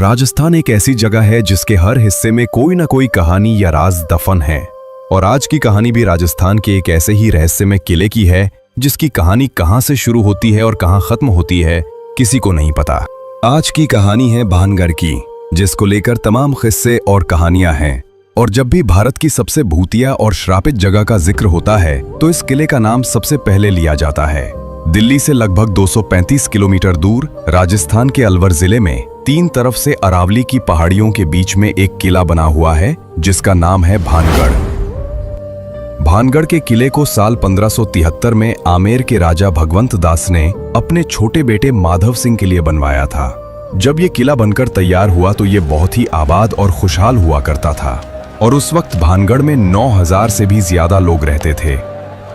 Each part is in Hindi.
राजस्थान एक ऐसी जगह है जिसके हर हिस्से में कोई ना कोई कहानी या राज दफन है। और आज की कहानी भी राजस्थान के एक ऐसे ही रहस्यमय किले की है जिसकी कहानी कहां से शुरू होती है और कहां खत्म होती है किसी को नहीं पता। आज की कहानी है भानगढ़ की, जिसको लेकर तमाम किस्से और कहानियां हैं। और जब भी भारत की सबसे भूतिया और श्रापित जगह का जिक्र होता है तो इस किले का नाम सबसे पहले लिया जाता है। दिल्ली से लगभग 235 किलोमीटर दूर राजस्थान के अलवर जिले में तीन तरफ से अरावली की पहाड़ियों के बीच में एक किला बना हुआ है जिसका नाम है भानगढ़। भानगढ़ के किले को साल 1573 में आमेर के राजा भगवंत दास ने अपने छोटे बेटे माधव सिंह के लिए बनवाया था। जब ये किला बनकर तैयार हुआ तो ये बहुत ही आबाद और खुशहाल हुआ करता था और उस वक्त भानगढ़ में 9000 से भी ज्यादा लोग रहते थे।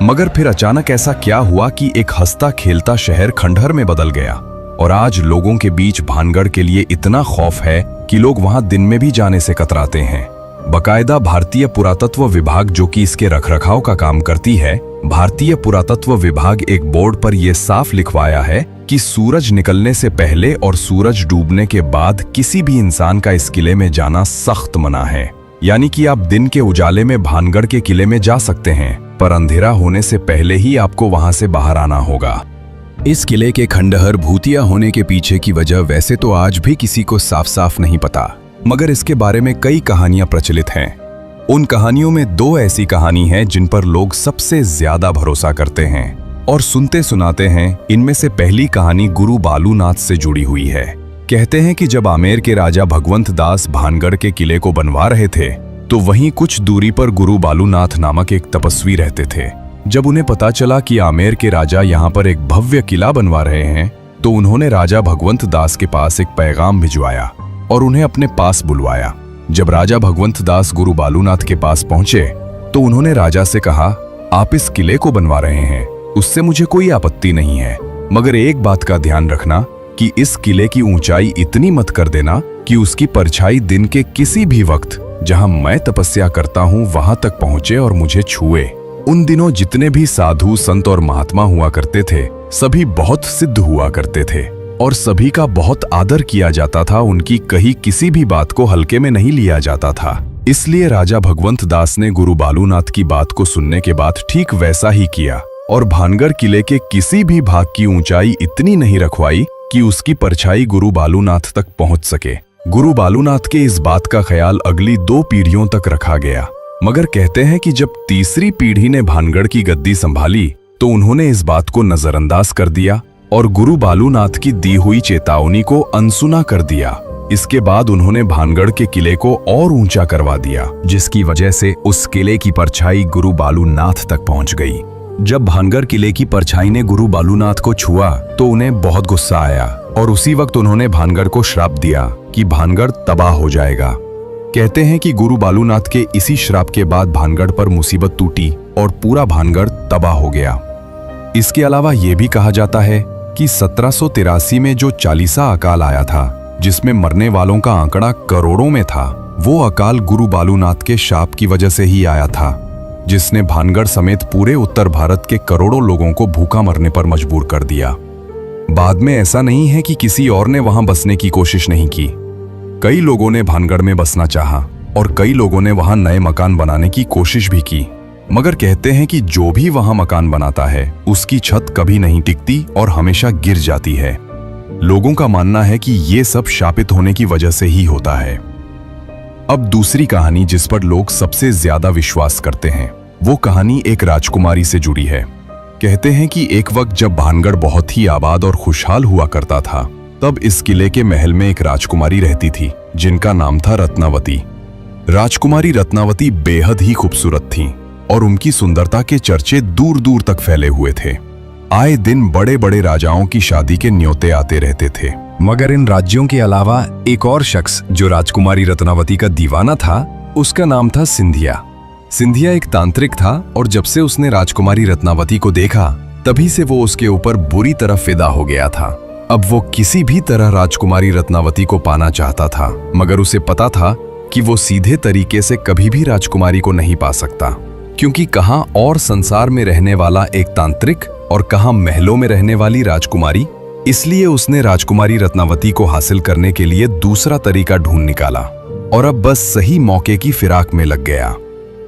मगर फिर अचानक ऐसा क्या हुआ कि एक हंसता खेलता शहर खंडहर में बदल गया और आज लोगों के बीच भानगढ़ के लिए इतना खौफ है कि लोग वहां दिन में भी जाने से कतराते हैं। बकायदा भारतीय पुरातत्व विभाग, जो कि इसके रखरखाव का काम करती है, भारतीय पुरातत्व विभाग एक बोर्ड पर यह साफ लिखवाया है कि सूरज निकलने से पहले और सूरज डूबने के बाद किसी भी इंसान का इस किले में जाना सख्त मना है। यानी कि आप दिन के उजाले में भानगढ़ के किले में जा सकते हैं, पर अंधेरा होने से पहले ही आपको वहां से बाहर आना होगा। इस किले के खंडहर भूतिया होने के पीछे की वजह वैसे तो आज भी किसी को साफ साफ नहीं पता, मगर इसके बारे में कई कहानियां प्रचलित हैं। उन कहानियों में दो ऐसी कहानी हैं जिन पर लोग सबसे ज्यादा भरोसा करते हैं और सुनते सुनाते हैं। इनमें से पहली कहानी गुरु बालूनाथ से जुड़ी हुई है। कहते हैं कि जब आमेर के राजा भगवंत दास भानगढ़ के किले को बनवा रहे थे तो वहीं कुछ दूरी पर गुरु बालूनाथ नामक एक तपस्वी रहते थे। जब उन्हें पता चला कि आमेर के राजा यहाँ पर एक भव्य किला बनवा रहे हैं तो उन्होंने राजा भगवंत दास के पास एक पैगाम भिजवाया और उन्हें अपने पास बुलवाया। जब राजा भगवंत दास गुरु बालूनाथ के पास पहुंचे तो उन्होंने राजा से कहा, आप इस किले को बनवा रहे हैं, उससे मुझे कोई आपत्ति नहीं है, मगर एक बात का ध्यान रखना कि इस किले की ऊंचाई इतनी मत कर देना कि उसकी परछाई दिन के किसी भी वक्त जहां मैं तपस्या करता हूं वहां तक पहुंचे और मुझे छुए। उन दिनों जितने भी साधु संत और महात्मा हुआ करते थे सभी बहुत सिद्ध हुआ करते थे और सभी का बहुत आदर किया जाता था। उनकी कही किसी भी बात को हल्के में नहीं लिया जाता था। इसलिए राजा भगवंत दास ने गुरु बालूनाथ की बात को सुनने के बाद ठीक वैसा ही किया और भानगढ़ किले के किसी भी भाग की ऊंचाई इतनी नहीं रखवाई कि उसकी परछाई गुरु बालूनाथ तक पहुंच सके। गुरु बालूनाथ के इस बात का ख्याल अगली 2 पीढ़ियों तक रखा गया, मगर कहते हैं कि जब तीसरी पीढ़ी ने भानगढ़ की गद्दी संभाली तो उन्होंने इस बात को नजरअंदाज कर दिया और गुरु बालूनाथ की दी हुई चेतावनी को अनसुना कर दिया। इसके बाद उन्होंने भानगढ़ के किले को और ऊंचा करवा दिया, जिसकी वजह से उस किले की परछाई गुरु बालूनाथ तक पहुंच गई। जब भानगढ़ किले की परछाई ने गुरु बालूनाथ को छुआ तो उन्हें बहुत गुस्सा आया और उसी वक्त उन्होंने भानगढ़ को श्राप दिया कि भानगढ़ तबाह हो जाएगा। कहते हैं कि गुरु बालूनाथ के इसी श्राप के बाद भानगढ़ पर मुसीबत टूटी और पूरा भानगढ़ तबाह हो गया। इसके अलावा यह भी कहा जाता है कि 1783 में जो चालीसा अकाल आया था, जिसमें मरने वालों का आंकड़ा करोड़ों में था, वो अकाल गुरु बालूनाथ के शाप की वजह से ही आया था, जिसने भानगढ़ समेत पूरे उत्तर भारत के करोड़ों लोगों को भूखा मरने पर मजबूर कर दिया। बाद में ऐसा नहीं है कि किसी और ने वहां बसने की कोशिश नहीं की। कई लोगों ने भानगढ़ में बसना चाहा और कई लोगों ने वहां नए मकान बनाने की कोशिश भी की, मगर कहते हैं कि जो भी वहां मकान बनाता है उसकी छत कभी नहीं टिकती और हमेशा गिर जाती है। लोगों का मानना है कि ये सब शापित होने की वजह से ही होता है। अब दूसरी कहानी जिस पर लोग सबसे ज्यादा विश्वास करते हैं वो कहानी एक राजकुमारी से जुड़ी है। कहते हैं कि एक वक्त जब भानगढ़ बहुत ही आबाद और खुशहाल हुआ करता था तब इस किले के महल में एक राजकुमारी रहती थी जिनका नाम था रत्नावती। राजकुमारी रत्नावती बेहद ही खूबसूरत थीं और उनकी सुंदरता के चर्चे दूर दूर तक फैले हुए थे। आए दिन बड़े बड़े राजाओं की शादी के न्योते आते रहते थे, मगर इन राज्यों के अलावा एक और शख्स जो राजकुमारी रत्नावती का दीवाना था उसका नाम था सिंधिया। सिंधिया एक तांत्रिक था और जब से उसने राजकुमारी रत्नावती को देखा तभी से वो उसके ऊपर बुरी तरह फिदा हो गया था। अब वो किसी भी तरह राजकुमारी रत्नावती को पाना चाहता था, मगर उसे पता था कि वो सीधे तरीके से कभी भी राजकुमारी को नहीं पा सकता, क्योंकि कहां और संसार में रहने वाला एक तांत्रिक और कहां महलों में रहने वाली राजकुमारी, इसलिए उसने राजकुमारी रत्नावती को हासिल करने के लिए दूसरा तरीका ढूंढ निकाला और अब बस सही मौके की फिराक में लग गया।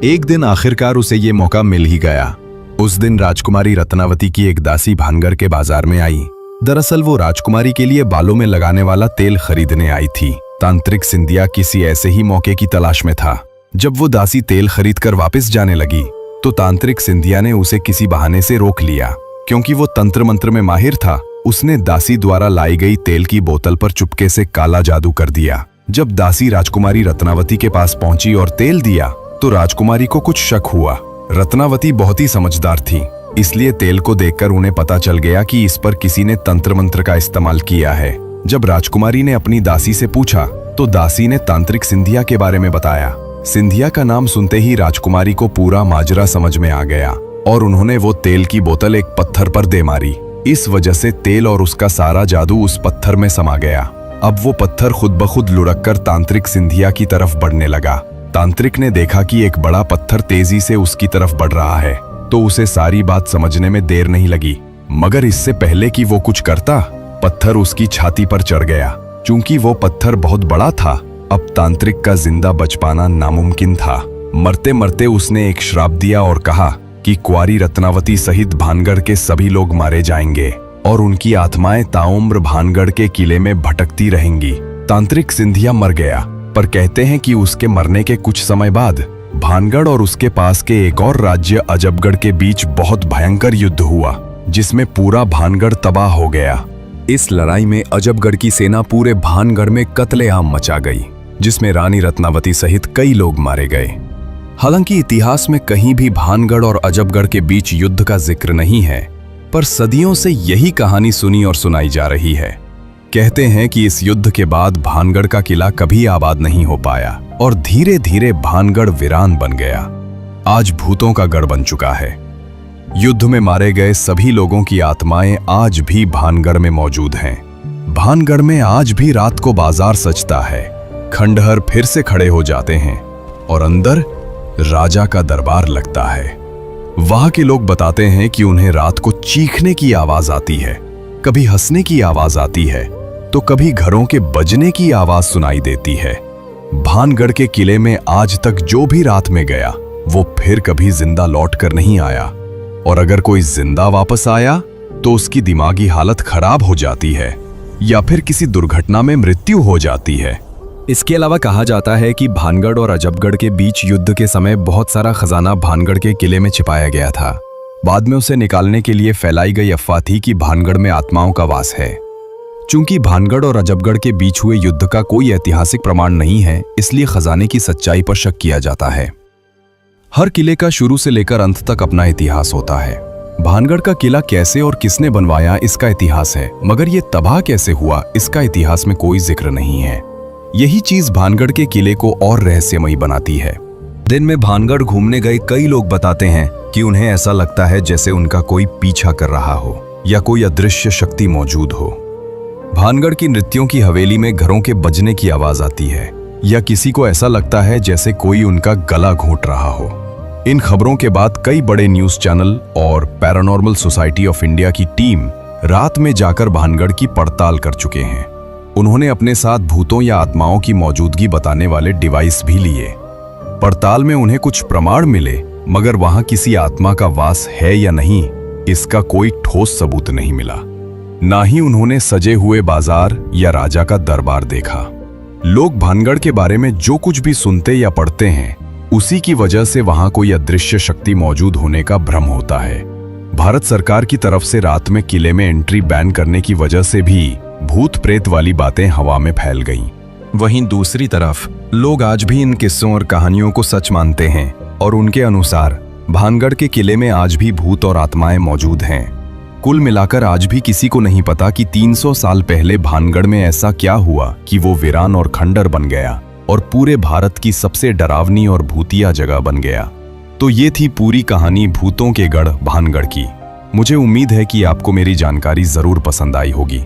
एक दिन आखिरकार उसे ये मौका मिल ही गया। उस दिन राजकुमारी रत्नावती की एक दासी भानगढ़ के बाजार में आई। दरअसल वो राजकुमारी के लिए बालों में लगाने वाला तेल खरीदने आई थी। तांत्रिक सिंधिया किसी ऐसे ही मौके की तलाश में था। जब वो दासी तेल खरीदकर वापस जाने लगी तो तांत्रिक सिंधिया ने उसे किसी बहाने से रोक लिया। क्योंकि वो तंत्र मंत्र में माहिर था, उसने दासी द्वारा लाई गई तेल की बोतल पर चुपके से काला जादू कर दिया। जब दासी राजकुमारी रत्नावती के पास पहुंची और तेल दिया तो राजकुमारी को कुछ शक हुआ। रत्नावती बहुत ही समझदार थी, इसलिए तेल को देखकर उन्हें पता चल गया कि इस पर किसी ने तंत्र मंत्र का इस्तेमाल किया है। जब राजकुमारी ने अपनी दासी से पूछा तो दासी ने तांत्रिक सिंधिया के बारे में बताया। सिंधिया का नाम सुनते ही राजकुमारी को पूरा माजरा समझ में आ गया और उन्होंने वो तेल की बोतल एक पत्थर पर दे मारी। इस वजह से तेल और उसका सारा जादू उस पत्थर में समा गया। अब वो पत्थर खुद ब खुद लुढ़क कर तांत्रिक सिंधिया की तरफ बढ़ने लगा। तांत्रिक ने देखा कि एक बड़ा पत्थर तेजी से उसकी तरफ बढ़ रहा है तो उसे सारी बात समझने में देर नहीं लगी। मगर इससे पहले कि वो कुछ करता, पत्थर उसकी छाती पर चढ़ गया। चूंकि वो पत्थर बहुत बड़ा था, अब तांत्रिक का जिंदा बच पाना नामुमकिन था। मरते मरते उसने एक श्राप दिया और कहा कि कुंवारी रत्नावती सहित भानगढ़ के सभी लोग मारे जाएंगे और उनकी आत्माएं ताउम्र भानगढ़ के किले में भटकती रहेंगी। तांत्रिक सिंधिया मर गया, पर कहते हैं कि उसके मरने के कुछ समय बाद भानगढ़ और उसके पास के एक और राज्य अजबगढ़ के बीच बहुत भयंकर युद्ध हुआ, जिसमें पूरा भानगढ़ तबाह हो गया। इस लड़ाई में अजबगढ़ की सेना पूरे भानगढ़ में कत्लेआम मचा गई, जिसमें रानी रत्नावती सहित कई लोग मारे गए। हालांकि इतिहास में कहीं भी भानगढ़ और अजबगढ़ के बीच युद्ध का जिक्र नहीं है, पर सदियों से यही कहानी सुनी और सुनाई जा रही है। कहते हैं कि इस युद्ध के बाद भानगढ़ का किला कभी आबाद नहीं हो पाया और धीरे धीरे भानगढ़ वीरान बन गया। आज भूतों का गढ़ बन चुका है। युद्ध में मारे गए सभी लोगों की आत्माएं आज भी भानगढ़ में मौजूद हैं। भानगढ़ में आज भी रात को बाजार सजता है, खंडहर फिर से खड़े हो जाते हैं और अंदर राजा का दरबार लगता है। वहां के लोग बताते हैं कि उन्हें रात को चीखने की आवाज आती है, कभी हंसने की आवाज आती है तो कभी घरों के बजने की आवाज सुनाई देती है। भानगढ़ के किले में आज तक जो भी रात में गया वो फिर कभी जिंदा लौट कर नहीं आया, और अगर कोई जिंदा वापस आया तो उसकी दिमागी हालत खराब हो जाती है या फिर किसी दुर्घटना में मृत्यु हो जाती है। इसके अलावा कहा जाता है कि भानगढ़ और अजबगढ़ के बीच युद्ध के समय बहुत सारा खजाना भानगढ़ के किले में छिपाया गया था। बाद में उसे निकालने के लिए फैलाई गई अफवाह थी कि भानगढ़ में आत्माओं का वास है। चूंकि भानगढ़ और अजबगढ़ के बीच हुए युद्ध का कोई ऐतिहासिक प्रमाण नहीं है, इसलिए खजाने की सच्चाई पर शक किया जाता है। हर किले का शुरू से लेकर अंत तक अपना इतिहास होता है। भानगढ़ का किला कैसे और किसने बनवाया इसका इतिहास है, मगर ये तबाह कैसे हुआ इसका इतिहास में कोई जिक्र नहीं है। यही चीज भानगढ़ के किले को और रहस्यमयी बनाती है। दिन में भानगढ़ घूमने गए कई लोग बताते हैं कि उन्हें ऐसा लगता है जैसे उनका कोई पीछा कर रहा हो या कोई अदृश्य शक्ति मौजूद हो। भानगढ़ की नृत्यों की हवेली में घरों के बजने की आवाज आती है या किसी को ऐसा लगता है जैसे कोई उनका गला घोंट रहा हो। इन खबरों के बाद कई बड़े न्यूज चैनल और पैरानॉर्मल सोसाइटी ऑफ इंडिया की टीम रात में जाकर भानगढ़ की पड़ताल कर चुके हैं। उन्होंने अपने साथ भूतों या आत्माओं की मौजूदगी बताने वाले डिवाइस भी लिए। पड़ताल में उन्हें कुछ प्रमाण मिले, मगर वहां किसी आत्मा का वास है या नहीं इसका कोई ठोस सबूत नहीं मिला। ना ही उन्होंने सजे हुए बाजार या राजा का दरबार देखा। लोग भानगढ़ के बारे में जो कुछ भी सुनते या पढ़ते हैं उसी की वजह से वहां कोई अदृश्य शक्ति मौजूद होने का भ्रम होता है। भारत सरकार की तरफ से रात में किले में एंट्री बैन करने की वजह से भी भूत प्रेत वाली बातें हवा में फैल गईं। वहीं दूसरी तरफ लोग आज भी इन किस्सों और कहानियों को सच मानते हैं और उनके अनुसार भानगढ़ के किले में आज भी भूत और आत्माएं मौजूद हैं। कुल मिलाकर आज भी किसी को नहीं पता कि 300 साल पहले भानगढ़ में ऐसा क्या हुआ कि वो वीरान और खंडर बन गया और पूरे भारत की सबसे डरावनी और भूतिया जगह बन गया। तो ये थी पूरी कहानी भूतों के गढ़ भानगढ़ की। मुझे उम्मीद है कि आपको मेरी जानकारी जरूर पसंद आई होगी।